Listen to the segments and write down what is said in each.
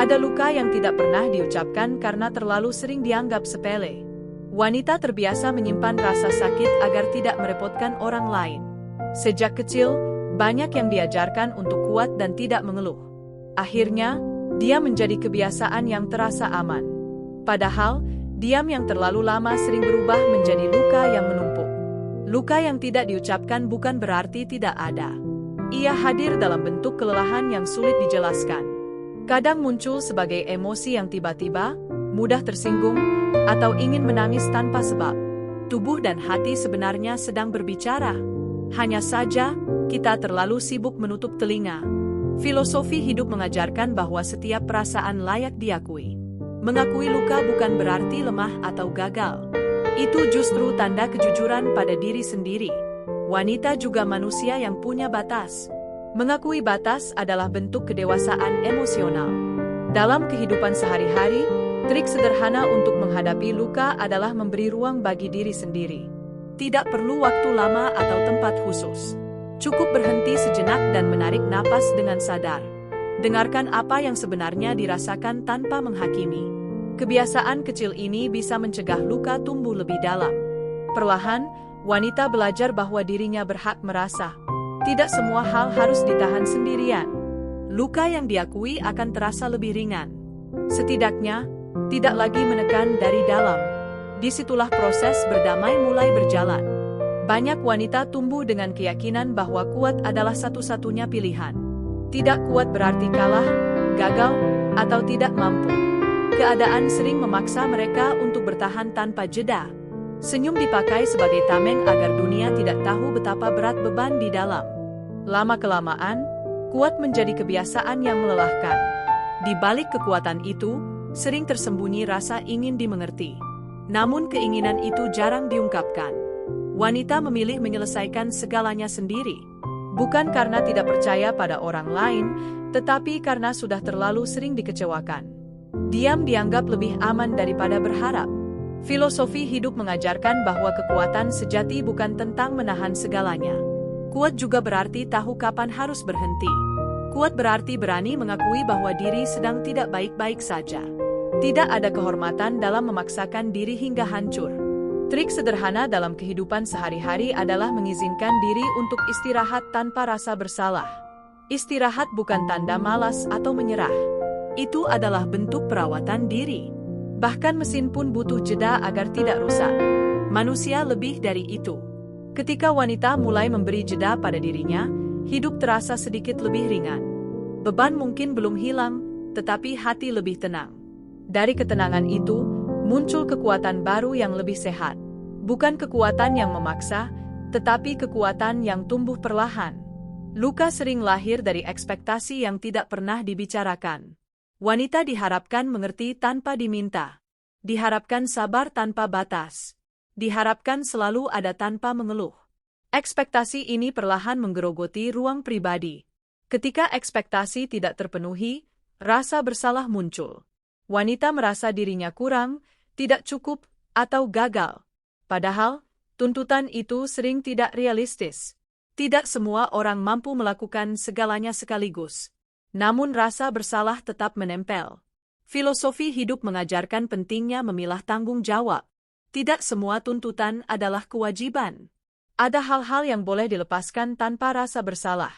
Ada luka yang tidak pernah diucapkan karena terlalu sering dianggap sepele. Wanita terbiasa menyimpan rasa sakit agar tidak merepotkan orang lain. Sejak kecil, banyak yang diajarkan untuk kuat dan tidak mengeluh. Akhirnya, dia menjadi kebiasaan yang terasa aman. Padahal, diam yang terlalu lama sering berubah menjadi luka yang menumpuk. Luka yang tidak diucapkan bukan berarti tidak ada. Ia hadir dalam bentuk kelelahan yang sulit dijelaskan. Kadang muncul sebagai emosi yang tiba-tiba, mudah tersinggung, atau ingin menangis tanpa sebab. Tubuh dan hati sebenarnya sedang berbicara. Hanya saja, kita terlalu sibuk menutup telinga. Filosofi hidup mengajarkan bahwa setiap perasaan layak diakui. Mengakui luka bukan berarti lemah atau gagal. Itu justru tanda kejujuran pada diri sendiri. Wanita juga manusia yang punya batas. Mengakui batas adalah bentuk kedewasaan emosional. Dalam kehidupan sehari-hari, trik sederhana untuk menghadapi luka adalah memberi ruang bagi diri sendiri. Tidak perlu waktu lama atau tempat khusus. Cukup berhenti sejenak dan menarik napas dengan sadar. Dengarkan apa yang sebenarnya dirasakan tanpa menghakimi. Kebiasaan kecil ini bisa mencegah luka tumbuh lebih dalam. Perlahan, wanita belajar bahwa dirinya berhak merasa. Tidak semua hal harus ditahan sendirian. Luka yang diakui akan terasa lebih ringan. Setidaknya, tidak lagi menekan dari dalam. Disitulah proses berdamai mulai berjalan. Banyak wanita tumbuh dengan keyakinan bahwa kuat adalah satu-satunya pilihan. Tidak kuat berarti kalah, gagal, atau tidak mampu. Keadaan sering memaksa mereka untuk bertahan tanpa jeda. Senyum dipakai sebagai tameng agar dunia tidak tahu betapa berat beban di dalam. Lama-kelamaan, kuat menjadi kebiasaan yang melelahkan. Di balik kekuatan itu, sering tersembunyi rasa ingin dimengerti. Namun keinginan itu jarang diungkapkan. Wanita memilih menyelesaikan segalanya sendiri. Bukan karena tidak percaya pada orang lain, tetapi karena sudah terlalu sering dikecewakan. Diam dianggap lebih aman daripada berharap. Filosofi hidup mengajarkan bahwa kekuatan sejati bukan tentang menahan segalanya. Kuat juga berarti tahu kapan harus berhenti. Kuat berarti berani mengakui bahwa diri sedang tidak baik-baik saja. Tidak ada kehormatan dalam memaksakan diri hingga hancur. Trik sederhana dalam kehidupan sehari-hari adalah mengizinkan diri untuk istirahat tanpa rasa bersalah. Istirahat bukan tanda malas atau menyerah. Itu adalah bentuk perawatan diri. Bahkan mesin pun butuh jeda agar tidak rusak. Manusia lebih dari itu. Ketika wanita mulai memberi jeda pada dirinya, hidup terasa sedikit lebih ringan. Beban mungkin belum hilang, tetapi hati lebih tenang. Dari ketenangan itu, muncul kekuatan baru yang lebih sehat. Bukan kekuatan yang memaksa, tetapi kekuatan yang tumbuh perlahan. Luka sering lahir dari ekspektasi yang tidak pernah dibicarakan. Wanita diharapkan mengerti tanpa diminta. Diharapkan sabar tanpa batas. Diharapkan selalu ada tanpa mengeluh. Ekspektasi ini perlahan menggerogoti ruang pribadi. Ketika ekspektasi tidak terpenuhi, rasa bersalah muncul. Wanita merasa dirinya kurang, tidak cukup, atau gagal. Padahal, tuntutan itu sering tidak realistis. Tidak semua orang mampu melakukan segalanya sekaligus. Namun rasa bersalah tetap menempel. Filosofi hidup mengajarkan pentingnya memilah tanggung jawab. Tidak semua tuntutan adalah kewajiban. Ada hal-hal yang boleh dilepaskan tanpa rasa bersalah.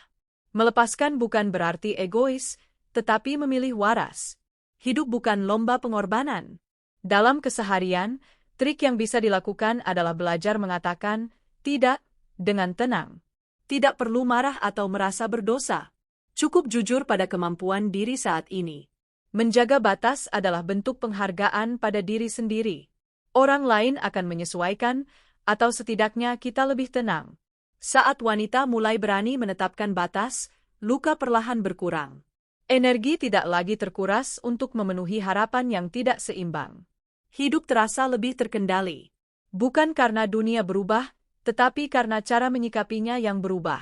Melepaskan bukan berarti egois, tetapi memilih waras. Hidup bukan lomba pengorbanan. Dalam keseharian, trik yang bisa dilakukan adalah belajar mengatakan tidak dengan tenang. Tidak perlu marah atau merasa berdosa. Cukup jujur pada kemampuan diri saat ini. Menjaga batas adalah bentuk penghargaan pada diri sendiri. Orang lain akan menyesuaikan, atau setidaknya kita lebih tenang. Saat wanita mulai berani menetapkan batas, luka perlahan berkurang. Energi tidak lagi terkuras untuk memenuhi harapan yang tidak seimbang. Hidup terasa lebih terkendali. Bukan karena dunia berubah, tetapi karena cara menyikapinya yang berubah.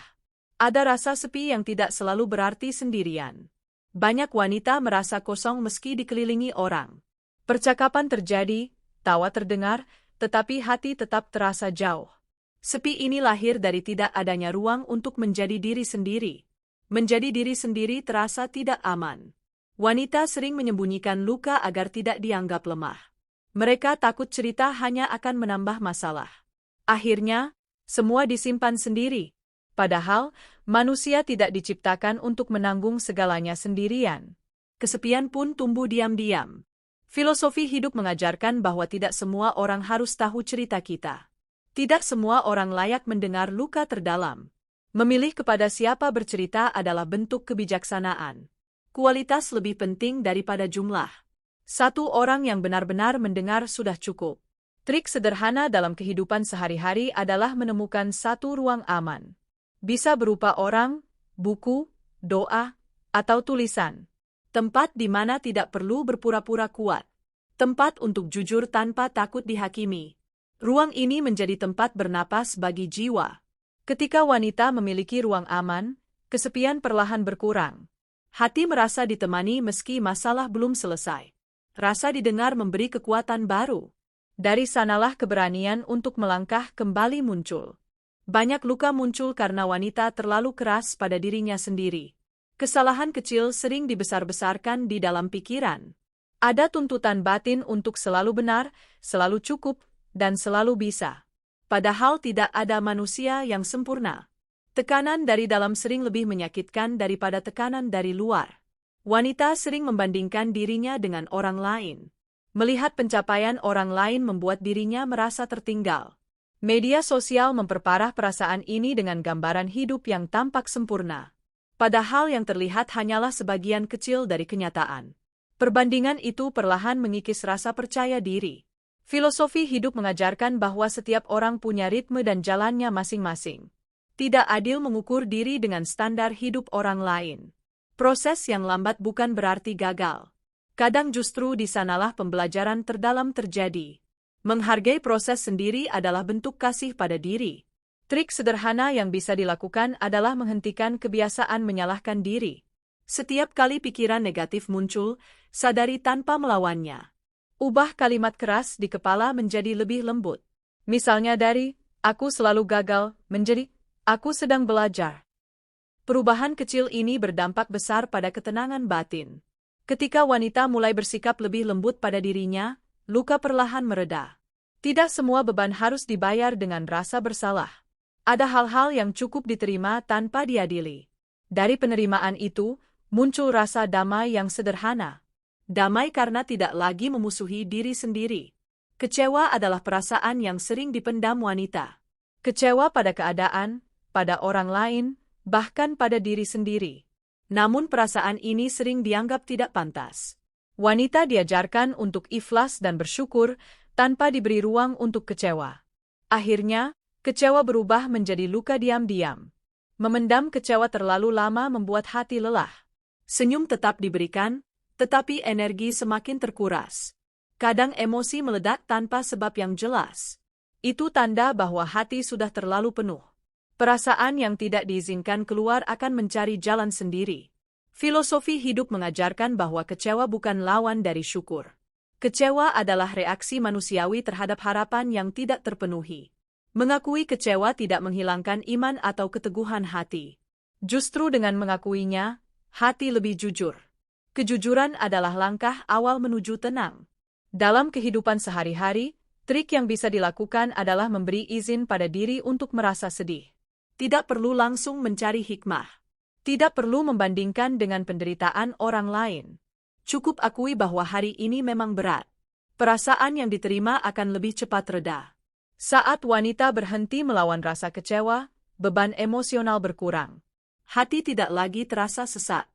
Ada rasa sepi yang tidak selalu berarti sendirian. Banyak wanita merasa kosong meski dikelilingi orang. Percakapan terjadi, tawa terdengar, tetapi hati tetap terasa jauh. Sepi ini lahir dari tidak adanya ruang untuk menjadi diri sendiri. Menjadi diri sendiri terasa tidak aman. Wanita sering menyembunyikan luka agar tidak dianggap lemah. Mereka takut cerita hanya akan menambah masalah. Akhirnya, semua disimpan sendiri. Padahal, manusia tidak diciptakan untuk menanggung segalanya sendirian. Kesepian pun tumbuh diam-diam. Filosofi hidup mengajarkan bahwa tidak semua orang harus tahu cerita kita. Tidak semua orang layak mendengar luka terdalam. Memilih kepada siapa bercerita adalah bentuk kebijaksanaan. Kualitas lebih penting daripada jumlah. Satu orang yang benar-benar mendengar sudah cukup. Trik sederhana dalam kehidupan sehari-hari adalah menemukan satu ruang aman. Bisa berupa orang, buku, doa, atau tulisan. Tempat di mana tidak perlu berpura-pura kuat. Tempat untuk jujur tanpa takut dihakimi. Ruang ini menjadi tempat bernapas bagi jiwa. Ketika wanita memiliki ruang aman, kesepian perlahan berkurang. Hati merasa ditemani meski masalah belum selesai. Rasa didengar memberi kekuatan baru. Dari sanalah keberanian untuk melangkah kembali muncul. Banyak luka muncul karena wanita terlalu keras pada dirinya sendiri. Kesalahan kecil sering dibesar-besarkan di dalam pikiran. Ada tuntutan batin untuk selalu benar, selalu cukup, dan selalu bisa. Padahal tidak ada manusia yang sempurna. Tekanan dari dalam sering lebih menyakitkan daripada tekanan dari luar. Wanita sering membandingkan dirinya dengan orang lain. Melihat pencapaian orang lain membuat dirinya merasa tertinggal. Media sosial memperparah perasaan ini dengan gambaran hidup yang tampak sempurna. Padahal yang terlihat hanyalah sebagian kecil dari kenyataan. Perbandingan itu perlahan mengikis rasa percaya diri. Filosofi hidup mengajarkan bahwa setiap orang punya ritme dan jalannya masing-masing. Tidak adil mengukur diri dengan standar hidup orang lain. Proses yang lambat bukan berarti gagal. Kadang justru di sanalah pembelajaran terdalam terjadi. Menghargai proses sendiri adalah bentuk kasih pada diri. Trik sederhana yang bisa dilakukan adalah menghentikan kebiasaan menyalahkan diri. Setiap kali pikiran negatif muncul, sadari tanpa melawannya. Ubah kalimat keras di kepala menjadi lebih lembut. Misalnya dari, aku selalu gagal, menjadi, aku sedang belajar. Perubahan kecil ini berdampak besar pada ketenangan batin. Ketika wanita mulai bersikap lebih lembut pada dirinya, luka perlahan mereda. Tidak semua beban harus dibayar dengan rasa bersalah. Ada hal-hal yang cukup diterima tanpa diadili. Dari penerimaan itu, muncul rasa damai yang sederhana. Damai karena tidak lagi memusuhi diri sendiri. Kecewa adalah perasaan yang sering dipendam wanita. Kecewa pada keadaan, pada orang lain, bahkan pada diri sendiri. Namun perasaan ini sering dianggap tidak pantas. Wanita diajarkan untuk ikhlas dan bersyukur tanpa diberi ruang untuk kecewa. Akhirnya, kecewa berubah menjadi luka diam-diam. Memendam kecewa terlalu lama membuat hati lelah. Senyum tetap diberikan, tetapi energi semakin terkuras. Kadang emosi meledak tanpa sebab yang jelas. Itu tanda bahwa hati sudah terlalu penuh. Perasaan yang tidak diizinkan keluar akan mencari jalan sendiri. Filosofi hidup mengajarkan bahwa kecewa bukan lawan dari syukur. Kecewa adalah reaksi manusiawi terhadap harapan yang tidak terpenuhi. Mengakui kecewa tidak menghilangkan iman atau keteguhan hati. Justru dengan mengakuinya, hati lebih jujur. Kejujuran adalah langkah awal menuju tenang. Dalam kehidupan sehari-hari, trik yang bisa dilakukan adalah memberi izin pada diri untuk merasa sedih. Tidak perlu langsung mencari hikmah. Tidak perlu membandingkan dengan penderitaan orang lain. Cukup akui bahwa hari ini memang berat. Perasaan yang diterima akan lebih cepat reda. Saat wanita berhenti melawan rasa kecewa, beban emosional berkurang. Hati tidak lagi terasa sesak.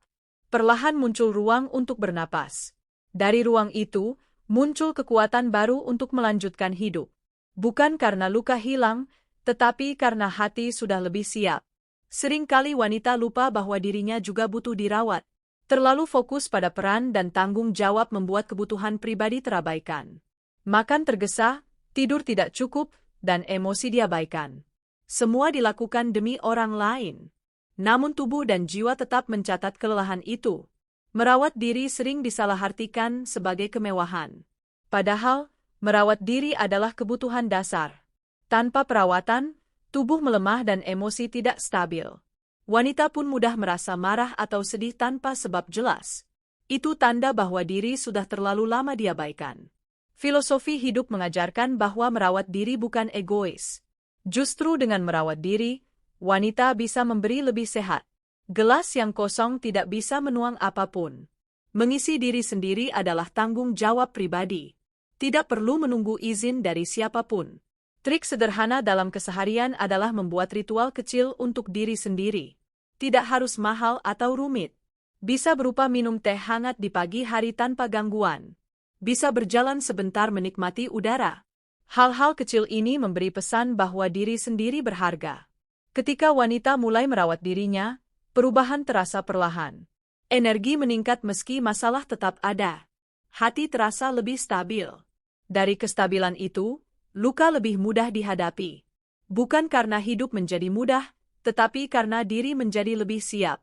Perlahan muncul ruang untuk bernapas. Dari ruang itu, muncul kekuatan baru untuk melanjutkan hidup. Bukan karena luka hilang, tetapi karena hati sudah lebih siap. Seringkali wanita lupa bahwa dirinya juga butuh dirawat. Terlalu fokus pada peran dan tanggung jawab membuat kebutuhan pribadi terabaikan. Makan tergesa, tidur tidak cukup, dan emosi diabaikan. Semua dilakukan demi orang lain. Namun tubuh dan jiwa tetap mencatat kelelahan itu. Merawat diri sering disalahartikan sebagai kemewahan. Padahal, merawat diri adalah kebutuhan dasar. Tanpa perawatan, tubuh melemah dan emosi tidak stabil. Wanita pun mudah merasa marah atau sedih tanpa sebab jelas. Itu tanda bahwa diri sudah terlalu lama diabaikan. Filosofi hidup mengajarkan bahwa merawat diri bukan egois. Justru dengan merawat diri, wanita bisa memberi lebih sehat. Gelas yang kosong tidak bisa menuang apapun. Mengisi diri sendiri adalah tanggung jawab pribadi. Tidak perlu menunggu izin dari siapapun. Trik sederhana dalam keseharian adalah membuat ritual kecil untuk diri sendiri. Tidak harus mahal atau rumit. Bisa berupa minum teh hangat di pagi hari tanpa gangguan. Bisa berjalan sebentar menikmati udara. Hal-hal kecil ini memberi pesan bahwa diri sendiri berharga. Ketika wanita mulai merawat dirinya, perubahan terasa perlahan. Energi meningkat meski masalah tetap ada. Hati terasa lebih stabil. Dari kestabilan itu, luka lebih mudah dihadapi. Bukan karena hidup menjadi mudah, tetapi karena diri menjadi lebih siap.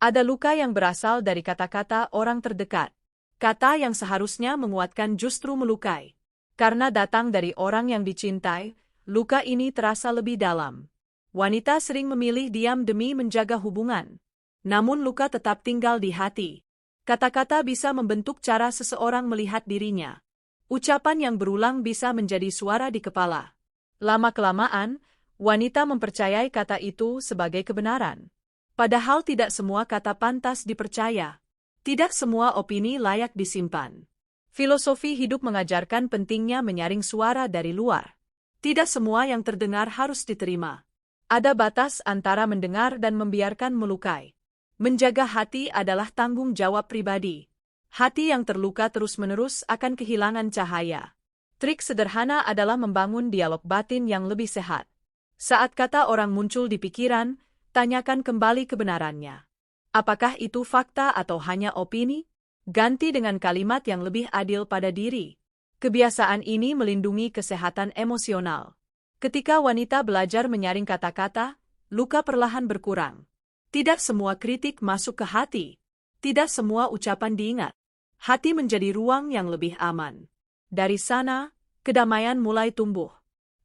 Ada luka yang berasal dari kata-kata orang terdekat. Kata yang seharusnya menguatkan justru melukai. Karena datang dari orang yang dicintai, luka ini terasa lebih dalam. Wanita sering memilih diam demi menjaga hubungan. Namun luka tetap tinggal di hati. Kata-kata bisa membentuk cara seseorang melihat dirinya. Ucapan yang berulang bisa menjadi suara di kepala. Lama-kelamaan, wanita mempercayai kata itu sebagai kebenaran. Padahal tidak semua kata pantas dipercaya. Tidak semua opini layak disimpan. Filosofi hidup mengajarkan pentingnya menyaring suara dari luar. Tidak semua yang terdengar harus diterima. Ada batas antara mendengar dan membiarkan melukai. Menjaga hati adalah tanggung jawab pribadi. Hati yang terluka terus-menerus akan kehilangan cahaya. Trik sederhana adalah membangun dialog batin yang lebih sehat. Saat kata orang muncul di pikiran, tanyakan kembali kebenarannya. Apakah itu fakta atau hanya opini? Ganti dengan kalimat yang lebih adil pada diri. Kebiasaan ini melindungi kesehatan emosional. Ketika wanita belajar menyaring kata-kata, luka perlahan berkurang. Tidak semua kritik masuk ke hati. Tidak semua ucapan diingat. Hati menjadi ruang yang lebih aman. Dari sana, kedamaian mulai tumbuh.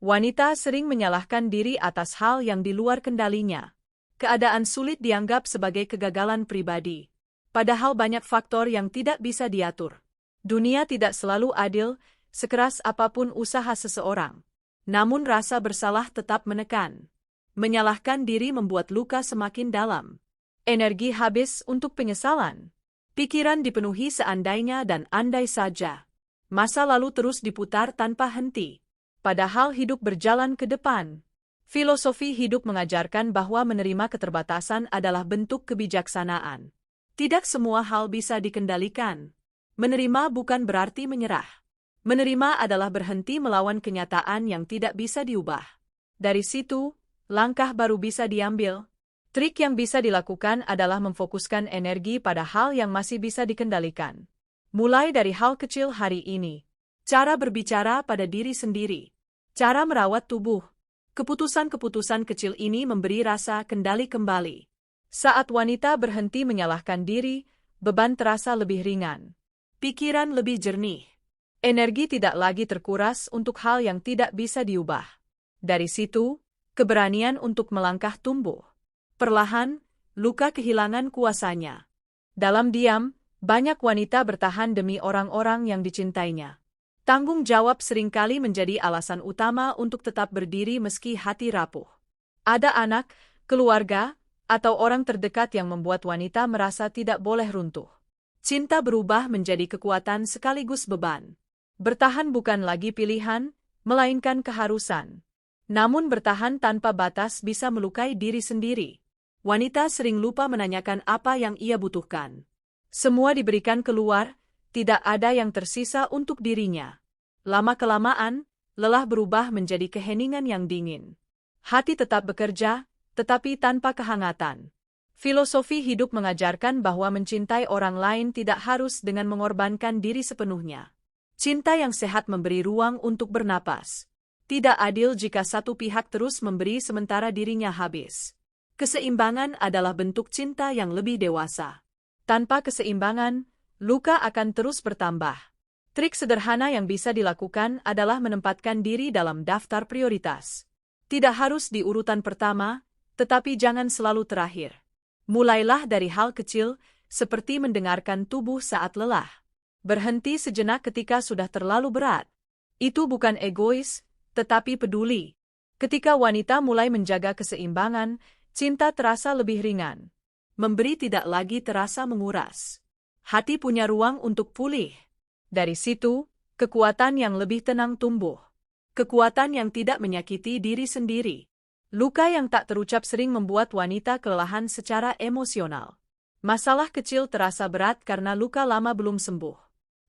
Wanita sering menyalahkan diri atas hal yang di luar kendalinya. Keadaan sulit dianggap sebagai kegagalan pribadi. Padahal banyak faktor yang tidak bisa diatur. Dunia tidak selalu adil, sekeras apapun usaha seseorang. Namun rasa bersalah tetap menekan. Menyalahkan diri membuat luka semakin dalam. Energi habis untuk penyesalan. Pikiran dipenuhi seandainya dan andai saja. Masa lalu terus diputar tanpa henti. Padahal hidup berjalan ke depan. Filosofi hidup mengajarkan bahwa menerima keterbatasan adalah bentuk kebijaksanaan. Tidak semua hal bisa dikendalikan. Menerima bukan berarti menyerah. Menerima adalah berhenti melawan kenyataan yang tidak bisa diubah. Dari situ, langkah baru bisa diambil. Trik yang bisa dilakukan adalah memfokuskan energi pada hal yang masih bisa dikendalikan. Mulai dari hal kecil hari ini. Cara berbicara pada diri sendiri. Cara merawat tubuh. Keputusan-keputusan kecil ini memberi rasa kendali kembali. Saat wanita berhenti menyalahkan diri, beban terasa lebih ringan. Pikiran lebih jernih. Energi tidak lagi terkuras untuk hal yang tidak bisa diubah. Dari situ, keberanian untuk melangkah tumbuh. Perlahan, luka kehilangan kuasanya. Dalam diam, banyak wanita bertahan demi orang-orang yang dicintainya. Tanggung jawab seringkali menjadi alasan utama untuk tetap berdiri meski hati rapuh. Ada anak, keluarga, atau orang terdekat yang membuat wanita merasa tidak boleh runtuh. Cinta berubah menjadi kekuatan sekaligus beban. Bertahan bukan lagi pilihan, melainkan keharusan. Namun bertahan tanpa batas bisa melukai diri sendiri. Wanita sering lupa menanyakan apa yang ia butuhkan. Semua diberikan keluar, tidak ada yang tersisa untuk dirinya. Lama-kelamaan, lelah berubah menjadi keheningan yang dingin. Hati tetap bekerja, tetapi tanpa kehangatan. Filosofi hidup mengajarkan bahwa mencintai orang lain tidak harus dengan mengorbankan diri sepenuhnya. Cinta yang sehat memberi ruang untuk bernapas. Tidak adil jika satu pihak terus memberi sementara dirinya habis. Keseimbangan adalah bentuk cinta yang lebih dewasa. Tanpa keseimbangan, luka akan terus bertambah. Trik sederhana yang bisa dilakukan adalah menempatkan diri dalam daftar prioritas. Tidak harus di urutan pertama, tetapi jangan selalu terakhir. Mulailah dari hal kecil, seperti mendengarkan tubuh saat lelah. Berhenti sejenak ketika sudah terlalu berat. Itu bukan egois, tetapi peduli. Ketika wanita mulai menjaga keseimbangan, cinta terasa lebih ringan. Memberi tidak lagi terasa menguras. Hati punya ruang untuk pulih. Dari situ, kekuatan yang lebih tenang tumbuh. Kekuatan yang tidak menyakiti diri sendiri. Luka yang tak terucap sering membuat wanita kelelahan secara emosional. Masalah kecil terasa berat karena luka lama belum sembuh.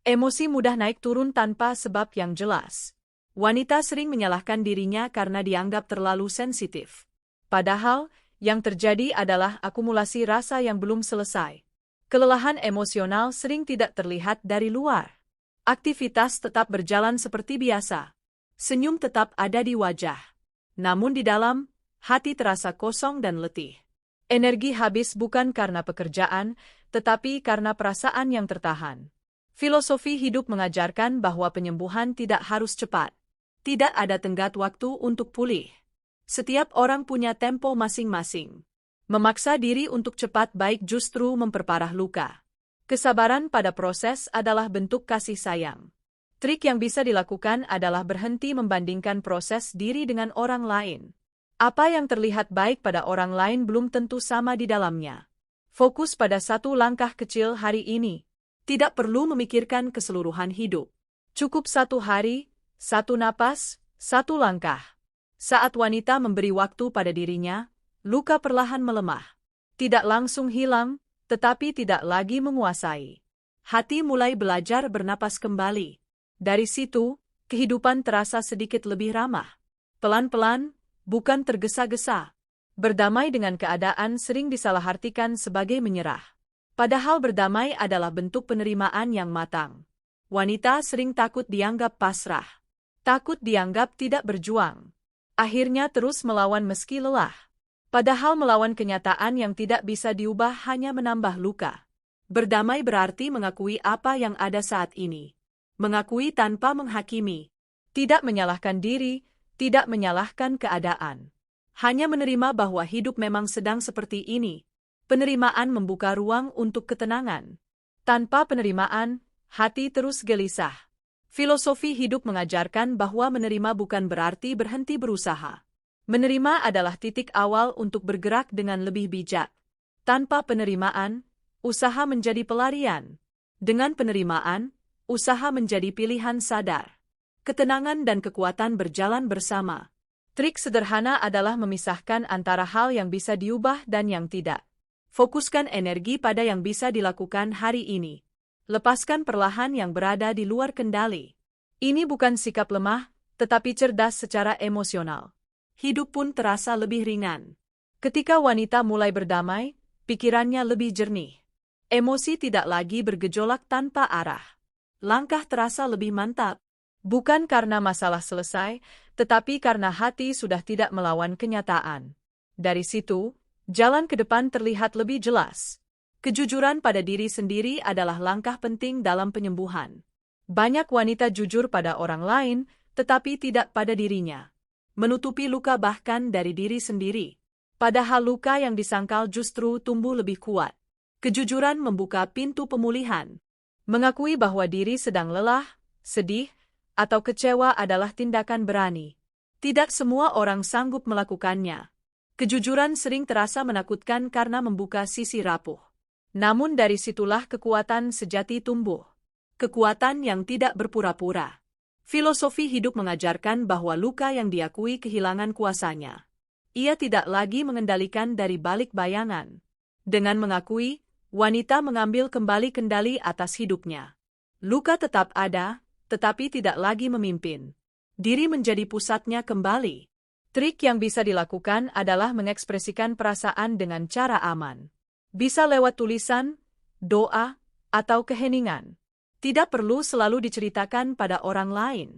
Emosi mudah naik turun tanpa sebab yang jelas. Wanita sering menyalahkan dirinya karena dianggap terlalu sensitif. Padahal, yang terjadi adalah akumulasi rasa yang belum selesai. Kelelahan emosional sering tidak terlihat dari luar. Aktivitas tetap berjalan seperti biasa. Senyum tetap ada di wajah. Namun di dalam, hati terasa kosong dan letih. Energi habis bukan karena pekerjaan, tetapi karena perasaan yang tertahan. Filosofi hidup mengajarkan bahwa penyembuhan tidak harus cepat. Tidak ada tenggat waktu untuk pulih. Setiap orang punya tempo masing-masing. Memaksa diri untuk cepat baik justru memperparah luka. Kesabaran pada proses adalah bentuk kasih sayang. Trik yang bisa dilakukan adalah berhenti membandingkan proses diri dengan orang lain. Apa yang terlihat baik pada orang lain belum tentu sama di dalamnya. Fokus pada satu langkah kecil hari ini. Tidak perlu memikirkan keseluruhan hidup. Cukup satu hari, satu napas, satu langkah. Saat wanita memberi waktu pada dirinya, luka perlahan melemah. Tidak langsung hilang, tetapi tidak lagi menguasai. Hati mulai belajar bernapas kembali. Dari situ, kehidupan terasa sedikit lebih ramah. Pelan-pelan, bukan tergesa-gesa. Berdamai dengan keadaan sering disalahartikan sebagai menyerah. Padahal berdamai adalah bentuk penerimaan yang matang. Wanita sering takut dianggap pasrah. Takut dianggap tidak berjuang. Akhirnya terus melawan meski lelah. Padahal melawan kenyataan yang tidak bisa diubah hanya menambah luka. Berdamai berarti mengakui apa yang ada saat ini. Mengakui tanpa menghakimi. Tidak menyalahkan diri, tidak menyalahkan keadaan. Hanya menerima bahwa hidup memang sedang seperti ini. Penerimaan membuka ruang untuk ketenangan. Tanpa penerimaan, hati terus gelisah. Filosofi hidup mengajarkan bahwa menerima bukan berarti berhenti berusaha. Menerima adalah titik awal untuk bergerak dengan lebih bijak. Tanpa penerimaan, usaha menjadi pelarian. Dengan penerimaan, usaha menjadi pilihan sadar. Ketenangan dan kekuatan berjalan bersama. Trik sederhana adalah memisahkan antara hal yang bisa diubah dan yang tidak. Fokuskan energi pada yang bisa dilakukan hari ini. Lepaskan perlahan yang berada di luar kendali. Ini bukan sikap lemah, tetapi cerdas secara emosional. Hidup pun terasa lebih ringan. Ketika wanita mulai berdamai, pikirannya lebih jernih. Emosi tidak lagi bergejolak tanpa arah. Langkah terasa lebih mantap. Bukan karena masalah selesai, tetapi karena hati sudah tidak melawan kenyataan. Dari situ, jalan ke depan terlihat lebih jelas. Kejujuran pada diri sendiri adalah langkah penting dalam penyembuhan. Banyak wanita jujur pada orang lain, tetapi tidak pada dirinya. Menutupi luka bahkan dari diri sendiri. Padahal luka yang disangkal justru tumbuh lebih kuat. Kejujuran membuka pintu pemulihan. Mengakui bahwa diri sedang lelah, sedih, atau kecewa adalah tindakan berani. Tidak semua orang sanggup melakukannya. Kejujuran sering terasa menakutkan karena membuka sisi rapuh. Namun dari situlah kekuatan sejati tumbuh. Kekuatan yang tidak berpura-pura. Filosofi hidup mengajarkan bahwa luka yang diakui kehilangan kuasanya. Ia tidak lagi mengendalikan dari balik bayangan. Dengan mengakui, wanita mengambil kembali kendali atas hidupnya. Luka tetap ada, tetapi tidak lagi memimpin. Diri menjadi pusatnya kembali. Trik yang bisa dilakukan adalah mengekspresikan perasaan dengan cara aman. Bisa lewat tulisan, doa, atau keheningan. Tidak perlu selalu diceritakan pada orang lain.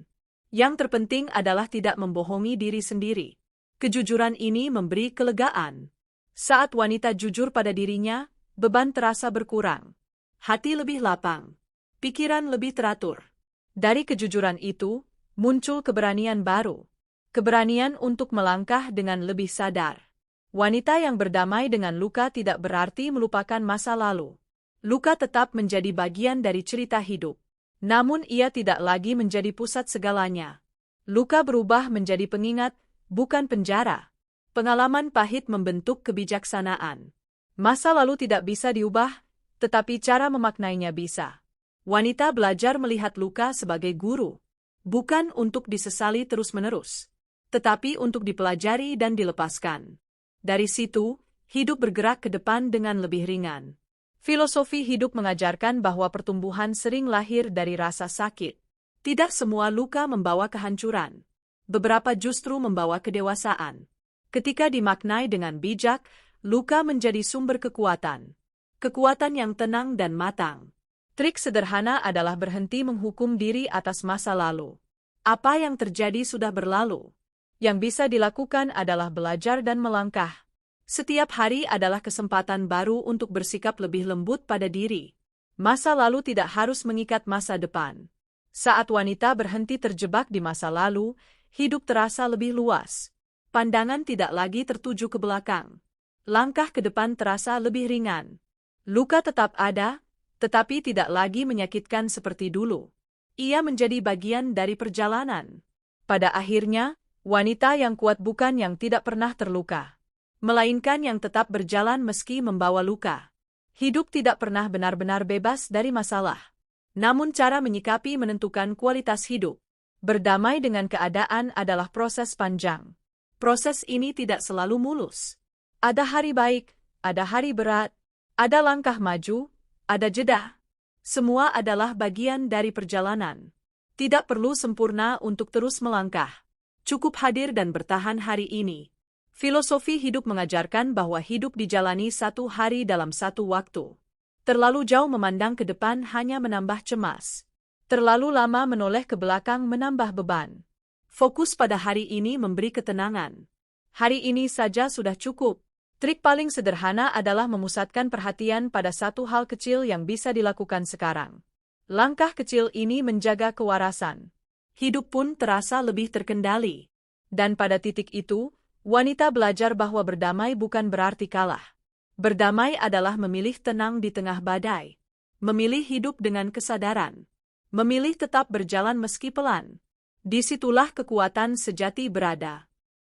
Yang terpenting adalah tidak membohongi diri sendiri. Kejujuran ini memberi kelegaan. Saat wanita jujur pada dirinya, beban terasa berkurang. Hati lebih lapang. Pikiran lebih teratur. Dari kejujuran itu, muncul keberanian baru. Keberanian untuk melangkah dengan lebih sadar. Wanita yang berdamai dengan luka tidak berarti melupakan masa lalu. Luka tetap menjadi bagian dari cerita hidup. Namun ia tidak lagi menjadi pusat segalanya. Luka berubah menjadi pengingat, bukan penjara. Pengalaman pahit membentuk kebijaksanaan. Masa lalu tidak bisa diubah, tetapi cara memaknainya bisa. Wanita belajar melihat luka sebagai guru. Bukan untuk disesali terus-menerus, tetapi untuk dipelajari dan dilepaskan. Dari situ, hidup bergerak ke depan dengan lebih ringan. Filosofi hidup mengajarkan bahwa pertumbuhan sering lahir dari rasa sakit. Tidak semua luka membawa kehancuran. Beberapa justru membawa kedewasaan. Ketika dimaknai dengan bijak, luka menjadi sumber kekuatan. Kekuatan yang tenang dan matang. Trik sederhana adalah berhenti menghukum diri atas masa lalu. Apa yang terjadi sudah berlalu. Yang bisa dilakukan adalah belajar dan melangkah. Setiap hari adalah kesempatan baru untuk bersikap lebih lembut pada diri. Masa lalu tidak harus mengikat masa depan. Saat wanita berhenti terjebak di masa lalu, hidup terasa lebih luas. Pandangan tidak lagi tertuju ke belakang. Langkah ke depan terasa lebih ringan. Luka tetap ada, tetapi tidak lagi menyakitkan seperti dulu. Ia menjadi bagian dari perjalanan. Pada akhirnya, wanita yang kuat bukan yang tidak pernah terluka, melainkan yang tetap berjalan meski membawa luka. Hidup tidak pernah benar-benar bebas dari masalah. Namun cara menyikapi menentukan kualitas hidup. Berdamai dengan keadaan adalah proses panjang. Proses ini tidak selalu mulus. Ada hari baik, ada hari berat, ada langkah maju, ada jeda. Semua adalah bagian dari perjalanan. Tidak perlu sempurna untuk terus melangkah. Cukup hadir dan bertahan hari ini. Filosofi hidup mengajarkan bahwa hidup dijalani satu hari dalam satu waktu. Terlalu jauh memandang ke depan hanya menambah cemas. Terlalu lama menoleh ke belakang menambah beban. Fokus pada hari ini memberi ketenangan. Hari ini saja sudah cukup. Trik paling sederhana adalah memusatkan perhatian pada satu hal kecil yang bisa dilakukan sekarang. Langkah kecil ini menjaga kewarasan. Hidup pun terasa lebih terkendali. Dan pada titik itu, wanita belajar bahwa berdamai bukan berarti kalah. Berdamai adalah memilih tenang di tengah badai. Memilih hidup dengan kesadaran. Memilih tetap berjalan meski pelan. Disitulah kekuatan sejati berada.